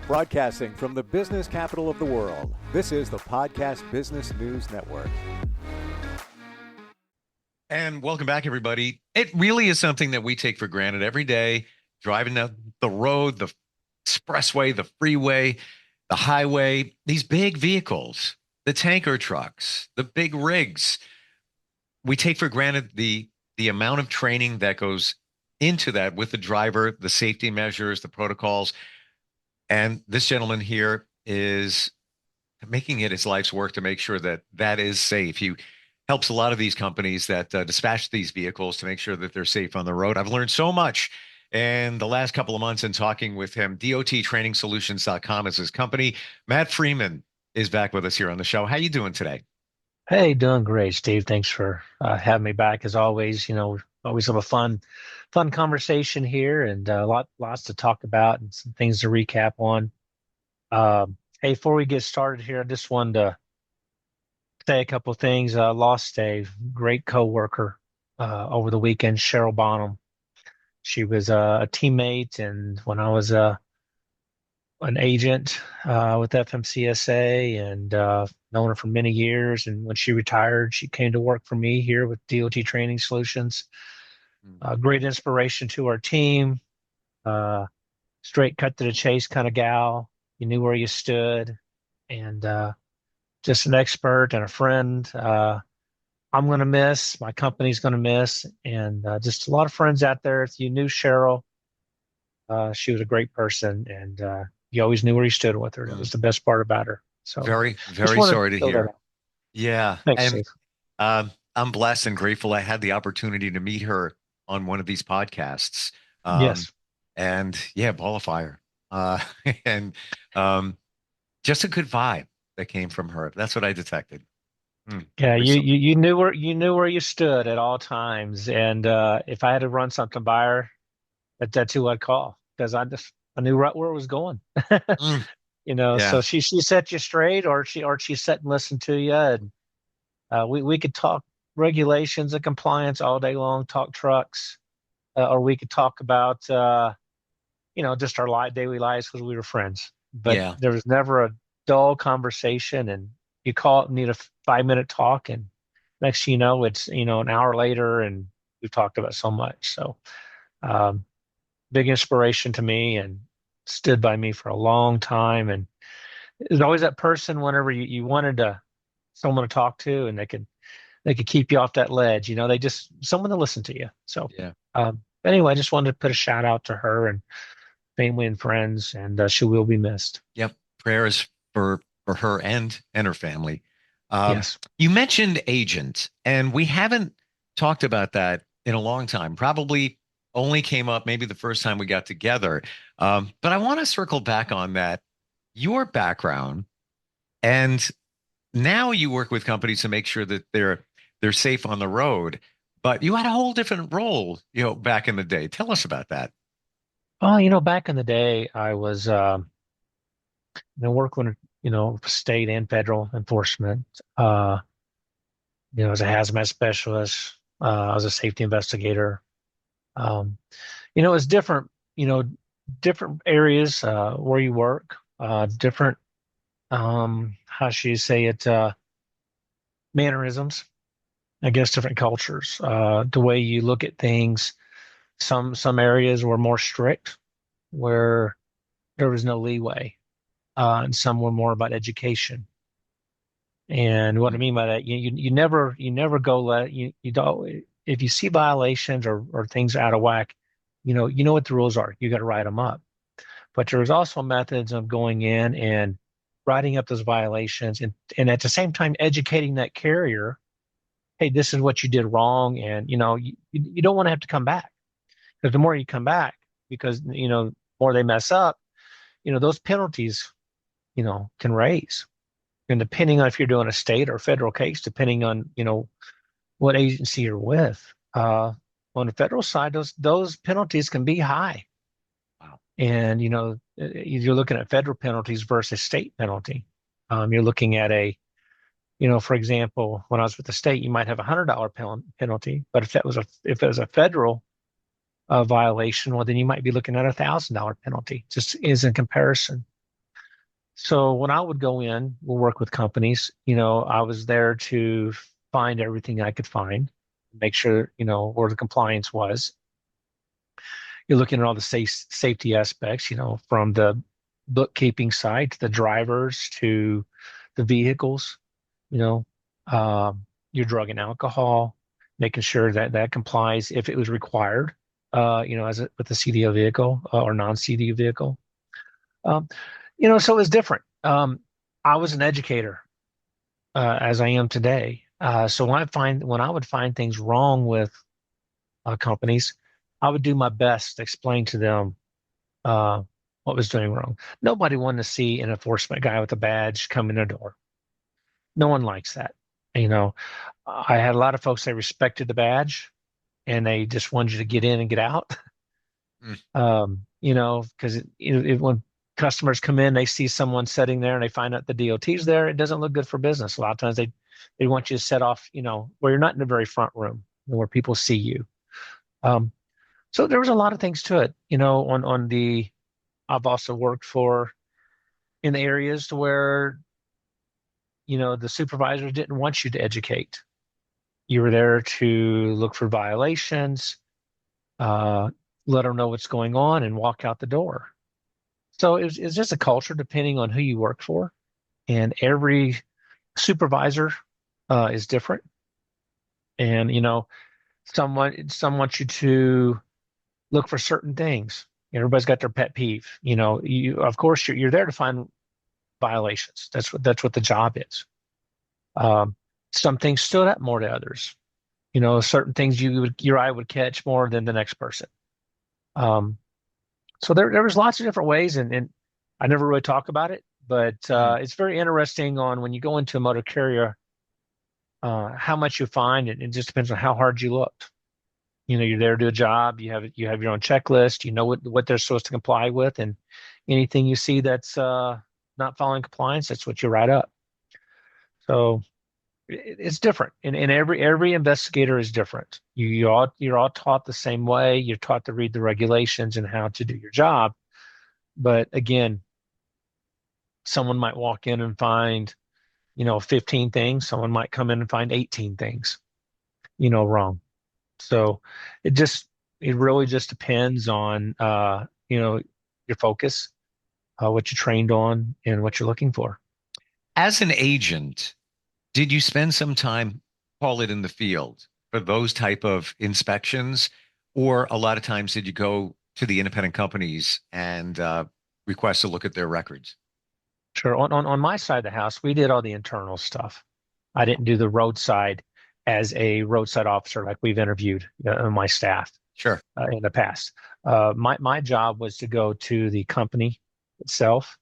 Broadcasting from the business capital of the world, this is the Podcast Business News Network. And welcome back, everybody. It really is something that we take for granted every day, driving down the road, the expressway, the freeway, the highway, these big vehicles, the tanker trucks, the big rigs. We take for granted the amount of training that goes into that with the driver, the safety measures, the protocols. And this gentleman here is making it his life's work to make sure that that is safe. He helps a lot of these companies that dispatch these vehicles to make sure that they're safe on the road. I've learned so much in the last couple of months in talking with him. DOTtrainingsolutions.com is his company. Matt Freeman is back with us here on the show. How you doing today? Hey, doing great, Steve. Thanks for having me back. As always, always have a fun conversation here, and lots to talk about and some things to recap on. Hey, before we get started here, I just wanted to say a couple of things. Lost a great coworker over the weekend, Cheryl Bonham. She was a teammate, and when I was an agent with FMCSA, and known her for many years. And when she retired, she came to work for me here with DOT Training Solutions. Great inspiration to our team. Straight cut to the chase kind of gal. You knew where you stood, and just an expert and a friend. I'm going to miss, my company's going to miss, and just a lot of friends out there. If you knew Cheryl, she was a great person, and you always knew where you stood with her. That was the best part about her. So very, very sorry to hear. Yeah. Thanks, And Steve. I'm blessed and grateful I had the opportunity to meet her on one of these podcasts. Yes. And yeah, ball of fire. And just a good vibe that came from her. That's what I detected. Yeah, you knew where you stood at all times. And if I had to run something by her, that's who I'd call, because I knew right where it was going. Yeah. So she set you straight, or she sat and listened to you, and we could talk regulations and compliance all day long, talk trucks, or we could talk about just our daily lives because we were friends. But Yeah. there was never a dull conversation, and you call it and need a 5-minute talk, and next thing you know, it's an hour later, and we've talked about so much. So big inspiration to me, and stood by me for a long time. And there's always that person whenever you wanted someone to talk to, and they could keep you off that ledge. They just someone to listen to you. So Yeah. anyway, I just wanted to put a shout out to her and family and friends, and she will be missed. Yep. Prayers for her and her family. Yes. You mentioned agent, and we haven't talked about that in a long time. Probably only came up maybe the first time we got together. But I want to circle back on that. Your background, and now you work with companies to make sure that they're safe on the road. But you had a whole different role, back in the day. Tell us about that. Well, back in the day, I was working, state and federal enforcement. As a hazmat specialist, I was a safety investigator. Um, it's different, different areas where you work, different, how should you say it, mannerisms, I guess, different cultures, the way you look at things. Some areas were more strict, where there was no leeway, and some were more about education. And what I mean by that, you never go you don't, if you see violations or things out of whack, you know what the rules are. You got to write them up. But there's also methods of going in and writing up those violations, and at the same time educating that carrier, hey, this is what you did wrong, and you don't want to have to come back, because the more you come back, because more they mess up, those penalties can raise. And depending on if you're doing a state or federal case, depending on what agency you're with, on the federal side, those penalties can be high. Wow. And you're looking at federal penalties versus state penalty. You're looking at for example, when I was with the state, you might have $100 penalty, but if it was a federal violation, well, then you might be looking at $1,000 penalty. Just is in comparison. So when I would go in, we'll work with companies, I was there to find everything I could find, make sure, where the compliance was. You're looking at all the safety aspects, from the bookkeeping side to the drivers to the vehicles, you know, your drug and alcohol, making sure that that complies if it was required, with a CDL vehicle or non-CDL vehicle. Um, so it was different. I was an educator as I am today. So when I would find things wrong with companies, I would do my best to explain to them uh, what was doing wrong. Nobody wanted to see an enforcement guy with a badge come in the door. No one likes that. You know, I had a lot of folks that respected the badge and they just wanted you to get in and get out. Mm. Because when customers come in, they see someone sitting there and they find out the DOT's there, it doesn't look good for business. A lot of times they want you to set off, where you're not in the very front room, where people see you. Um, so there was a lot of things to it, on the I've also worked for in the areas to where, the supervisors didn't want you to educate. You were there to look for violations, uh, let them know what's going on, and walk out the door. So it's just a culture depending on who you work for, and every supervisor is different. And some want you to look for certain things. Everybody's got their pet peeve. You of course you're there to find violations. That's what the job is. Um, some things stood out more to others. Certain things your eye would catch more than the next person. Um, so there was lots of different ways, and I never really talk about it, but Mm. it's very interesting on when you go into a motor carrier, how much you find, and it just depends on how hard you looked. You're there to do a job. You have your own checklist. You know what they're supposed to comply with, and anything you see that's not following compliance, that's what you write up. So it's different, and every investigator is different. You're all taught the same way. You're taught to read the regulations and how to do your job. But again, someone might walk in and find 15 things. Someone might come in and find 18 things wrong. So it really just depends on your focus, what you trained on, and what you're looking for. As an agent, did you spend some time, call it in the field, for those type of inspections? Or a lot of times did you go to the independent companies and request to look at their records? Sure. On my side of the house, we did all the internal stuff. I didn't do the roadside as a roadside officer like we've interviewed my staff Sure. in the past. My job was to go to the company itself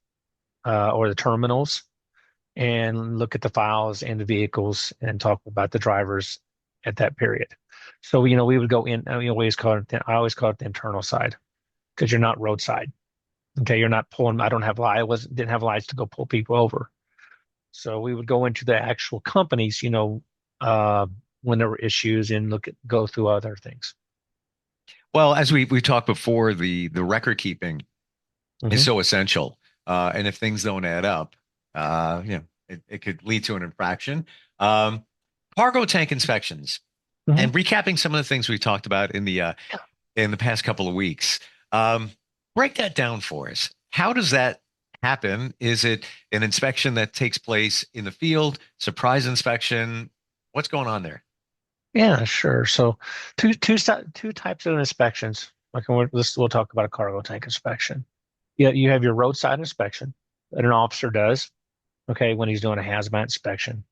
or the terminals and look at the files and the vehicles and talk about the drivers at that period. So we would go in. I always call it the internal side because you're not roadside. Okay, you're not pulling. I don't have I wasn't didn't have lights to go pull people over. So we would go into the actual companies, uh, when there were issues and go through other things. Well, as we talked before, the record keeping is Hmm. so essential. And if things don't add up, it could lead to an infraction. Um, Cargo tank inspections Hmm. and recapping some of the things we talked about in the past couple of weeks. Um, Break that down for us. How does that happen? Is it an inspection that takes place in the field, surprise inspection? What's going on there? Yeah, sure. So two types of inspections. Like we'll talk about a cargo tank inspection. Yeah, you have your roadside inspection that an officer does. Okay, when he's doing a hazmat inspection,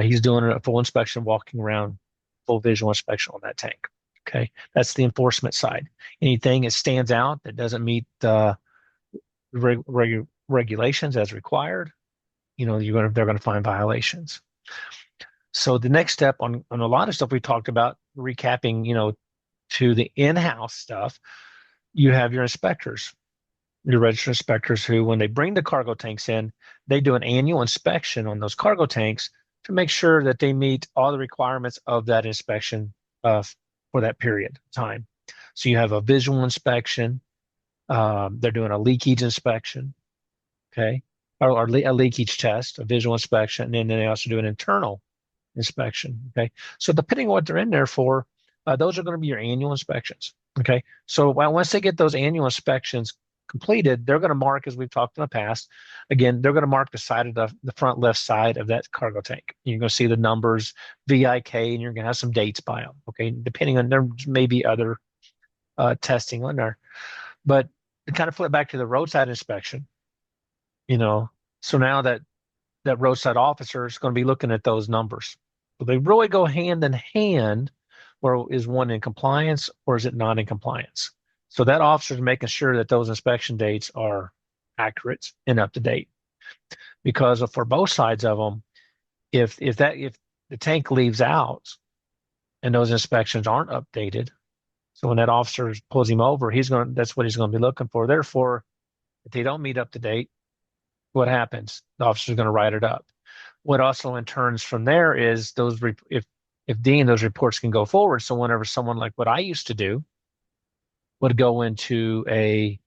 he's doing a full inspection, walking around, full visual inspection on that tank. Okay, that's the enforcement side. Anything that stands out that doesn't meet regulations as required, they're gonna find violations. So the next step on a lot of stuff we talked about, recapping, to the in-house stuff, you have your inspectors, your registered inspectors who, when they bring the cargo tanks in, they do an annual inspection on those cargo tanks to make sure that they meet all the requirements of that inspection uh, for that period of time. So you have a visual inspection. They're doing a leakage inspection. Okay. a leakage test, a visual inspection, and then they also do an internal inspection. Okay. So depending on what they're in there for, those are going to be your annual inspections. Okay. So once they get those annual inspections completed, they're going to mark, as we've talked in the past, again, they're going to mark the side of the front left side of that cargo tank. You're going to see the numbers VIK, and you're going to have some dates by them. Okay. Depending on, there may be other testing on there. But to kind of flip back to the roadside inspection, you know, so now that roadside officer is going to be looking at those numbers. So they really go hand in hand, or is one in compliance or is it not in compliance? So that officer is making sure that those inspection dates are accurate and up to date. Because for both sides of them, if the tank leaves out and those inspections aren't updated, so when that officer pulls him over, that's what he's going to be looking for. Therefore, if they don't meet up to date, what happens? The officer's going to write it up. What also in turns from there is if deemed, those reports can go forward. So whenever someone like what I used to do would go into a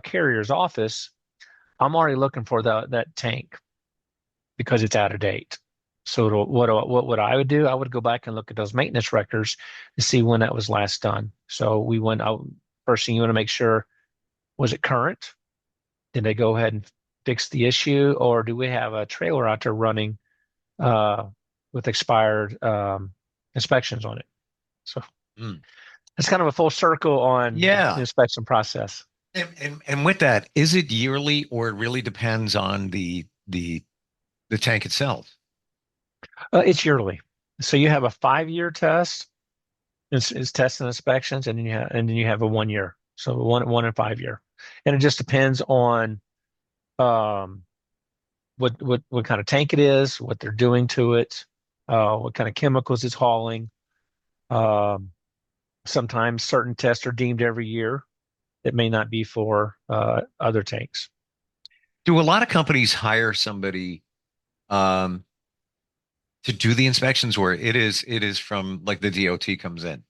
carrier's office, I'm already looking for that tank because it's out of date. So what would I would do? I would go back and look at those maintenance records to see when that was last done. So we went out. First thing you want to make sure, was it current? Did they go ahead and fix the issue, or do we have a trailer out there running with expired inspections on it? So it's kind of a full circle on the inspection process. And with that, is it yearly, or it really depends on the tank itself? It's yearly. So you have a 5-year test. It's test and inspections, and then you have a 1 year. So one and 5 year, and it just depends on what kind of tank it is, what they're doing to it, what kind of chemicals it's hauling. Sometimes certain tests are deemed every year. It may not be for other tanks. Do a lot of companies hire somebody to do the inspections, or it is from like the DOT comes in?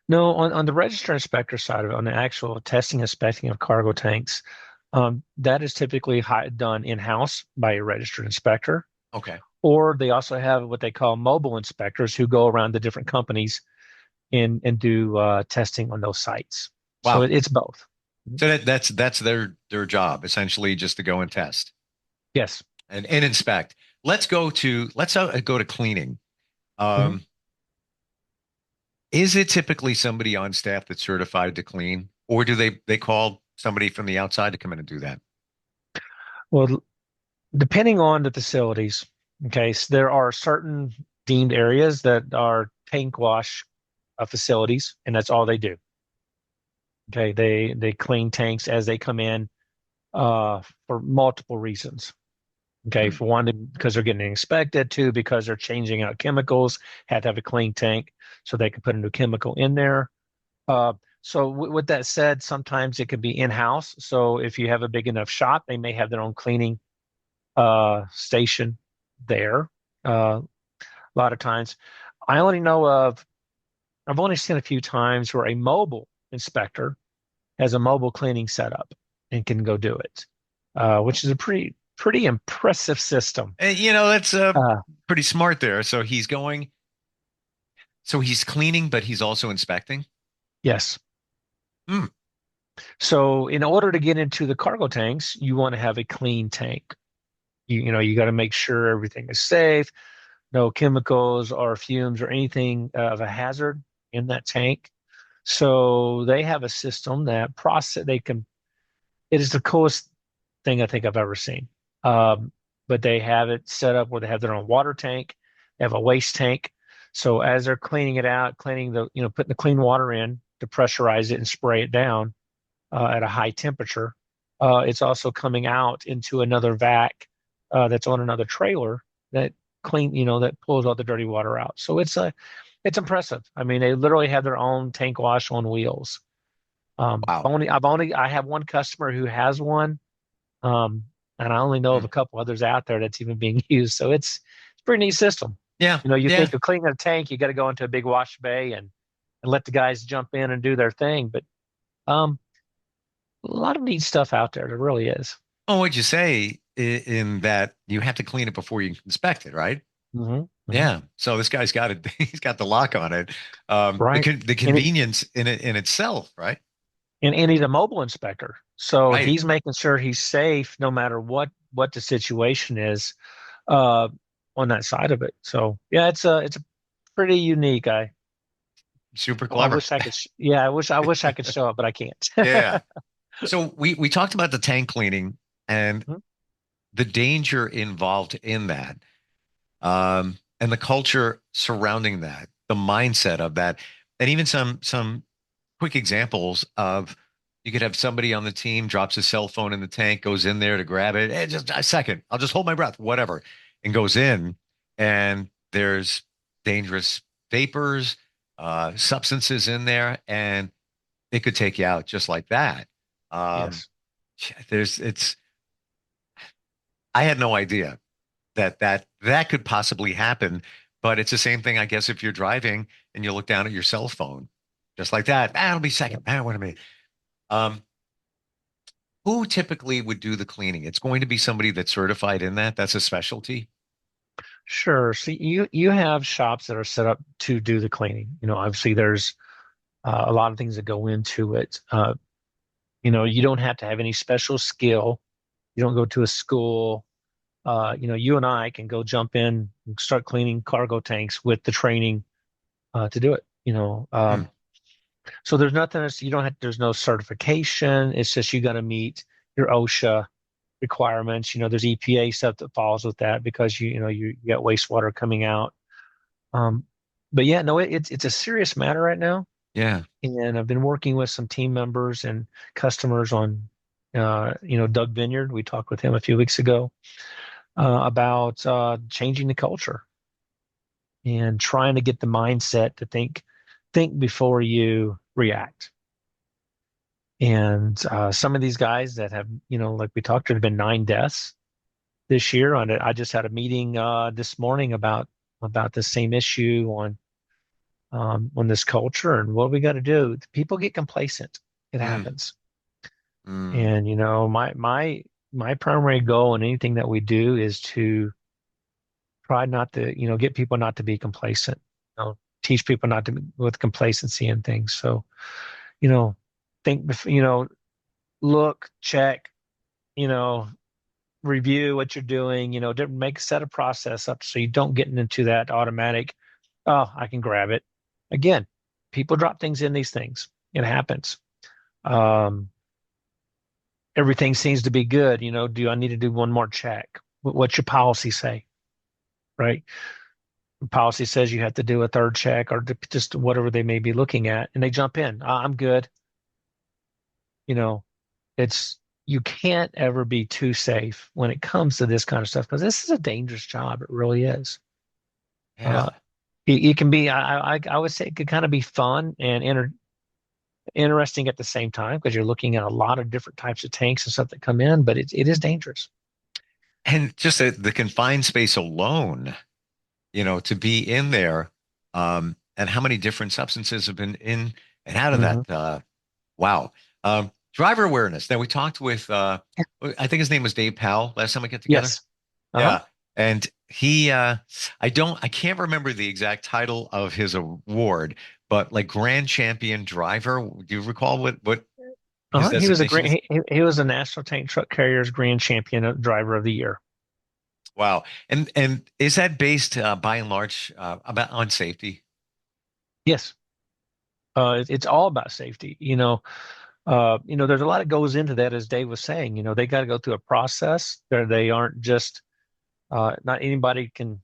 No, on the register inspector side of it, on the actual testing, inspecting of cargo tanks, that is typically done in-house by a registered inspector. Okay. Or they also have what they call mobile inspectors who go around to different companies and do testing on those sites. Wow. So it's both. So that's their job, essentially, just to go and test. Yes. And inspect. Let's go to cleaning. Is it typically somebody on staff that's certified to clean, or do they call somebody from the outside to come in and do that? Well, depending on the facilities, okay, so there are certain deemed areas that are tank wash facilities, and that's all they do. Okay, they clean tanks as they come in for multiple reasons. Okay, for one, because they're getting inspected; two, because they're changing out chemicals, have to have a clean tank so they can put a new chemical in there. So with that said, sometimes it could be in-house. So if you have a big enough shop, they may have their own cleaning station there. A lot of times, I've only seen a few times where a mobile inspector has a mobile cleaning setup and can go do it, which is a pretty impressive system. That's pretty smart there. So he's cleaning, but he's also inspecting. Yes. Hmm. So in order to get into the cargo tanks, you want to have a clean tank. You got to make sure everything is safe, no chemicals or fumes or anything of a hazard in that tank. So they have a system that it is the coolest thing I think I've ever seen. But they have it set up where they have their own water tank, they have a waste tank. So as they're cleaning it out, putting the clean water in to pressurize it and spray it down at a high temperature, it's also coming out into another vac that's on another trailer that that pulls all the dirty water out. So it's impressive. I mean, they literally have their own tank wash on wheels. Wow. I have one customer who has one, and I only know of a couple others out there that's even being used. So it's a pretty neat system. Yeah. You think of cleaning a tank, you got to go into a big wash bay and let the guys jump in and do their thing. But a lot of neat stuff out there. There really is. Oh, what'd you say in that you have to clean it before you inspect it, right? Hmm. Hmm. Yeah. So this guy's got it. He's got the lock on it. Right. The And it, convenience in it in itself, right? and he's a mobile inspector, so Right. he's making sure he's safe no matter what the situation is uh, on that side of it. So yeah, it's a pretty unique. Super I clever. wish I could. Yeah, I wish I could show up, but I can't. Yeah. So we talked about the tank cleaning and the danger involved in that, and the culture surrounding that, the mindset of that, and even some quick examples of you could have somebody on the team drops his cell phone in the tank, goes in there to grab it, and just a second, I'll just hold my breath, whatever, and goes in, and there's dangerous vapors, substances in there, and it could take you out just like that. Um, Yes. there's it's I had no idea that could possibly happen, but it's the same thing, I guess, if you're driving and you look down at your cell phone, just like that. Ah, it'll be second. Yep. Ah, wait a minute. Um, who typically would do the cleaning? It's going to be somebody that's certified in that. That's a specialty. Sure. So you have shops that are set up to do the cleaning. Obviously there's a lot of things that go into it. You don't have to have any special skill. You don't go to a school. You and I can go jump in and start cleaning cargo tanks with the training to do it. Hmm. So there's nothing else, you don't have, there's no certification. It's just you got to meet your OSHA requirements. There's EPA stuff that falls with that because you got wastewater coming out. Um, but yeah, no, it's a serious matter right now. Yeah. And I've been working with some team members and customers on, Doug Vineyard. We talked with him a few weeks ago about changing the culture and trying to get the mindset to think before you react. And some of these guys that have, like we talked, there have been 9 deaths this year. On it, I just had a meeting this morning about the same issue on this culture and what we got to do. People get complacent. It Hmm. happens. Hmm. And my primary goal in anything that we do is to try not to, get people not to be complacent. Teach people not to be with complacency and things. So, you know, look, check, you know, review what you're doing, make set a process up so you don't get into that automatic, oh, I can grab it. Again, people drop things in these things. It happens. Um, Everything seems to be good. Do I need to do one more check? What's your policy say? Right? Policy says you have to do a third check or just whatever they may be looking at, and they jump in. I'm good. You know, it's you can't ever be too safe when it comes to this kind of stuff because this is a dangerous job. It really is. Uh, Yeah. it can be. I would say it could kind of be fun and interesting at the same time because you're looking at a lot of different types of tanks and stuff that come in, but it is dangerous. And just the confined space alone, to be in there, and how many different substances have been in and out of Hmm. that. Wow. Driver awareness. Now we talked with, I think his name was Dave Powell last time we get together. Yes. Uh-huh. Yeah. And I can't remember the exact title of his award, but like Grand Champion Driver. Do you recall what his Uh-huh. He was a designation great. is? He was a National Tank Truck Carriers Grand Champion Driver of the Year. Wow. And is that based by and large about on safety? Yes. It's all about safety. There's a lot that goes into that, as Dave was saying. They got to go through a process. They aren't just not anybody can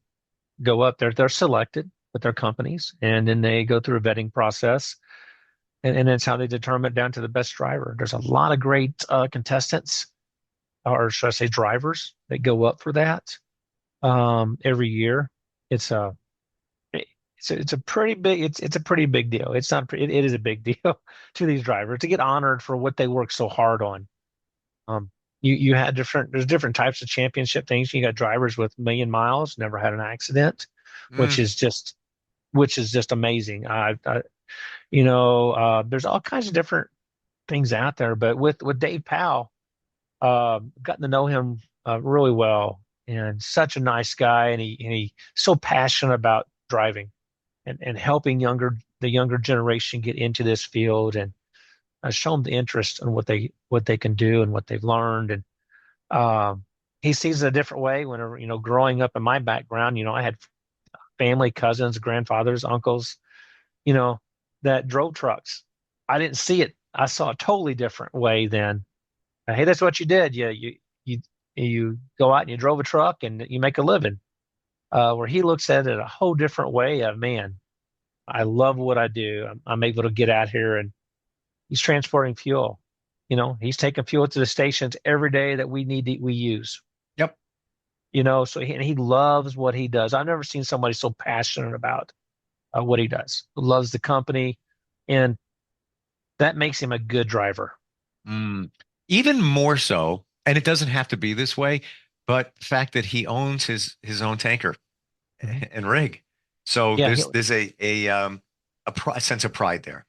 go up there. They're selected with their companies, and then they go through a vetting process, and that's how they determine down to the best driver. There's a lot of great contestants, or should I say, drivers that go up for that every year. It's a it's a pretty big it's a pretty big deal. It's not it is a big deal to these drivers to get honored for what they work so hard on. Um, you had there's different types of championship things. You got drivers with 1 million miles, never had an accident, Mm, which is just amazing. There's all kinds of different things out there, but with Dave Powell. Gotten to know him really well, and such a nice guy, and he so passionate about driving and helping the younger generation get into this field and show them the interest in what they can do and what they've learned. And um, he sees it a different way. Whenever, growing up in my background, I had family, cousins, grandfathers, uncles, you know, that drove trucks. I didn't see it. I saw a totally different way then. Hey, that's what you did. You you go out and you drove a truck and you make a living. Where he looks at it a whole different way of, man, I love what I do. I'm able to get out here, and he's transporting fuel. He's taking fuel to the stations every day that we use. Yep. So he loves what he does. I've never seen somebody so passionate about what he does. Loves the company, and that makes him a good driver. Mm. Even more so, and it doesn't have to be this way, but the fact that he owns his own tanker Mhm. and rig. So Yeah, there's a sense of pride there.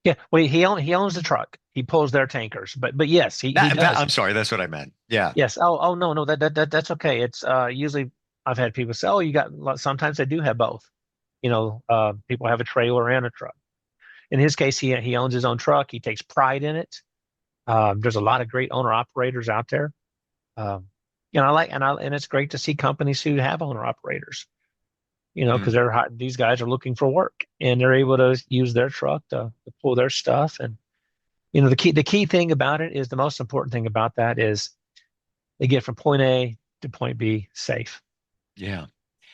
yeah. Well, he owns the truck. He pulls their tankers, but yes, he does. I'm sorry, that's what I meant. Yeah. Yes. Oh no, no, that's okay. It's usually I've had people say, oh, you got, sometimes they do have both. People have a trailer and a truck. In his case, he owns his own truck. He takes pride in it. There's a lot of great owner operators out there. Um, and it's great to see companies who have owner operators. Mm. Because these guys are looking for work and they're able to use their truck to pull their stuff. And the key thing about it is, the most important thing about that is they get from point A to point B safe. Yeah.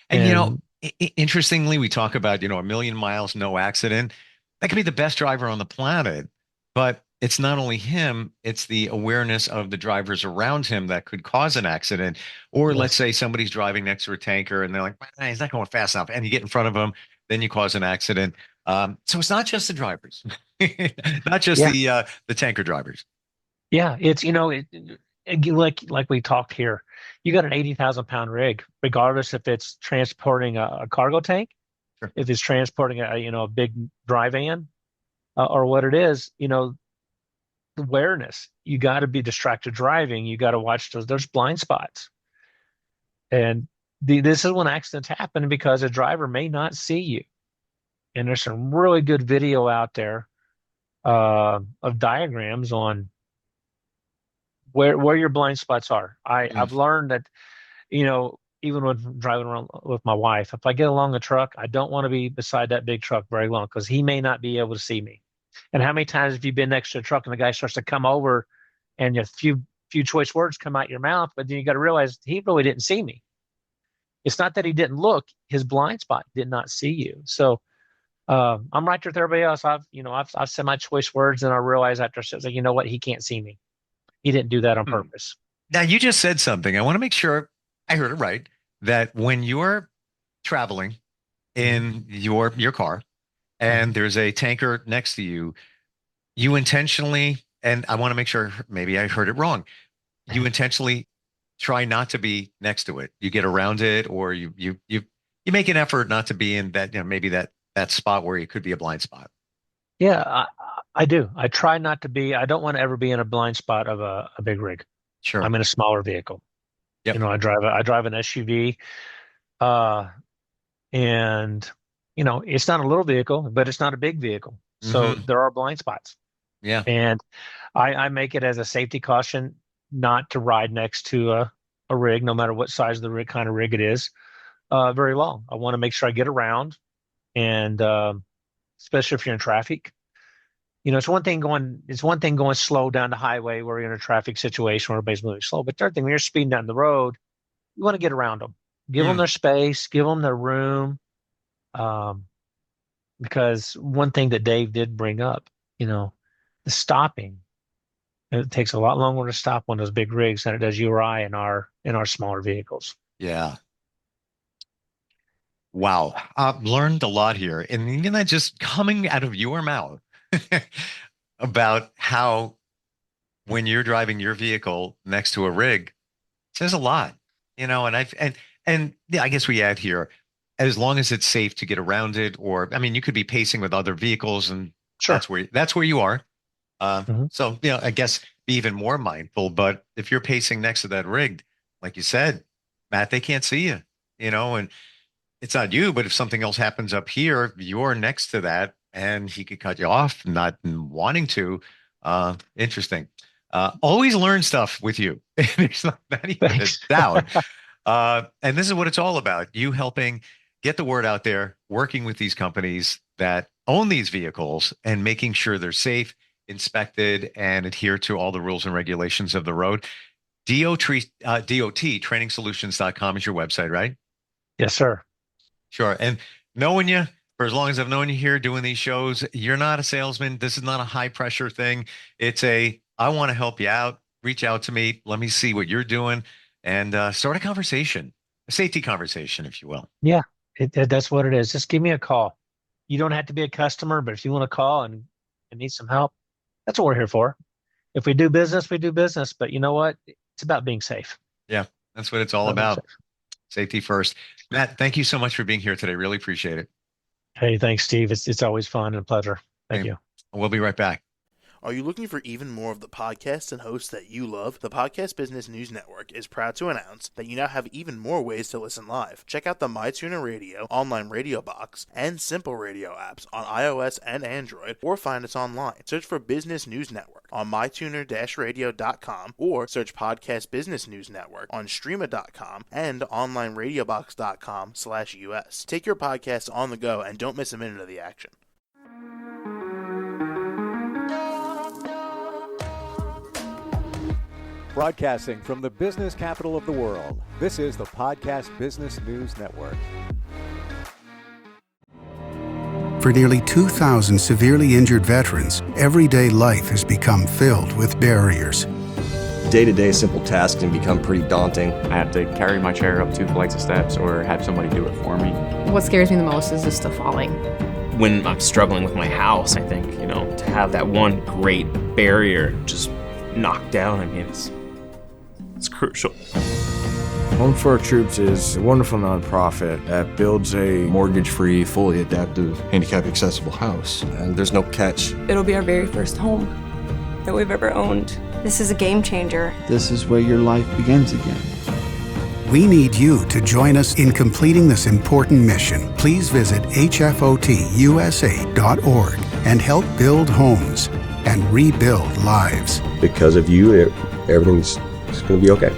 And And interestingly, we talk about, a million miles, no accident. That could be the best driver on the planet, but it's not only him, it's the awareness of the drivers around him that could cause an accident. Or let's yes, say somebody's driving next to a tanker and they're like, "Man, he's not going fast enough." And you get in front of him, then you cause an accident. So it's not just the drivers, not just yeah, the tanker drivers. yeah, it's like we talked here, you got an 80,000 pound rig, regardless if it's transporting a cargo tank, Sure. if it's transporting a big dry van, or what it is. Awareness. You got to be distracted driving. You got to watch there's blind spots. And this is when accidents happen, because a driver may not see you. And there's some really good video out there of diagrams on where your blind spots are. Mm. I've learned that, even when driving around with my wife, if I get along a truck, I don't want to be beside that big truck very long, because he may not be able to see me. And how many times have you been next to a truck and the guy starts to come over, and a few choice words come out your mouth, but then you got to realize he really didn't see me. It's not that he didn't look; his blind spot did not see you. So I'm right there with everybody else. I've said my choice words, and I realize after I said, like, you know what, he can't see me. He didn't do that on Hmm. purpose. Now, you just said something. I want to make sure I heard it right, that when you're traveling Hmm. in your car and Hmm. there's a tanker next to you, you intentionally, and I want to make sure maybe I heard it wrong. You intentionally try not to be next to it. You get around it, or you make an effort not to be in that, maybe that spot where it could be a blind spot. Yeah, I do. I try not to be. I don't want to ever be in a blind spot of a big rig. Sure. I'm in a smaller vehicle. Yep. I drive an SUV, uh, and it's not a little vehicle, but it's not a big vehicle. So Hmm. there are blind spots, Yeah. and I make it as a safety caution not to ride next to a rig, no matter what size of the rig, kind of rig it is, very long. I want to make sure I get around, and especially if you're in traffic. It's one thing going slow down the highway where you're in a traffic situation where everybody's moving slow. But third thing, when you're speeding down the road, you want to get around them, give them Mm. their space, give them their room. Um, because one thing that Dave did bring up, you know, the stopping, it takes a lot longer to stop on those big rigs than it does you or I in our smaller vehicles. Yeah. Wow. I've learned a lot here. And just coming out of your mouth about how when you're driving your vehicle next to a rig says a lot, and yeah, I guess we add here, as long as it's safe to get around it, or I mean, you could be pacing with other vehicles and Sure. that's where you are. Hmm. So, I guess be even more mindful. But if you're pacing next to that rig, like you said, Matt, they can't see you, and it's not you, but if something else happens up here, you're next to that and he could cut you off, not wanting to. Interesting. Always learn stuff with you. There's not even Thanks. a doubt. And this is what it's all about. You helping get the word out there, working with these companies that own these vehicles and making sure they're safe, inspected, and adhere to all the rules and regulations of the road. DOT, trainingsolutions.com is your website, right? Yes, sir. Sure. And knowing you for as long as I've known you here doing these shows, you're not a salesman. This is not a high pressure thing. It's I want to help you out. Reach out to me. Let me see what you're doing and start a conversation, a safety conversation, if you will. Yeah, that's what it is. Just give me a call. You don't have to be a customer, but if you want to call and need some help, that's what we're here for. If we do business, we do business. But you know what? It's about being safe. Yeah, that's what it's all about. Safety first. Matt, thank you so much for being here today. Really appreciate it. Hey, thanks, Steve. It's always fun and a pleasure. Thank you. We'll be right back. Are you looking for even more of the podcasts and hosts that you love? The Podcast Business News Network is proud to announce that you now have even more ways to listen live. Check out the MyTuner Radio, online radio box, and Simple Radio apps on iOS and Android, or find us online. Search for Business News Network on mytuner-radio.com, or search Podcast Business News Network on streama.com and onlineradiobox.com/US. Take your podcast on the go and don't miss a minute of the action. Broadcasting from the business capital of the world, this is the Podcast Business News Network. For nearly 2,000 severely injured veterans, everyday life has become filled with barriers. Day-to-day simple tasks can become pretty daunting. I have to carry my chair up 2 flights of steps or have somebody do it for me. What scares me the most is just the falling. When I'm struggling with my house, I think, to have that one great barrier just knocked down, it's crucial. Home for Our Troops is a wonderful nonprofit that builds a mortgage-free, fully adaptive, handicap-accessible house. And there's no catch. It'll be our very first home that we've ever owned. This is a game changer. This is where your life begins again. We need you to join us in completing this important mission. Please visit hfotusa.org and help build homes and rebuild lives. Because of you, everything's going to be okay.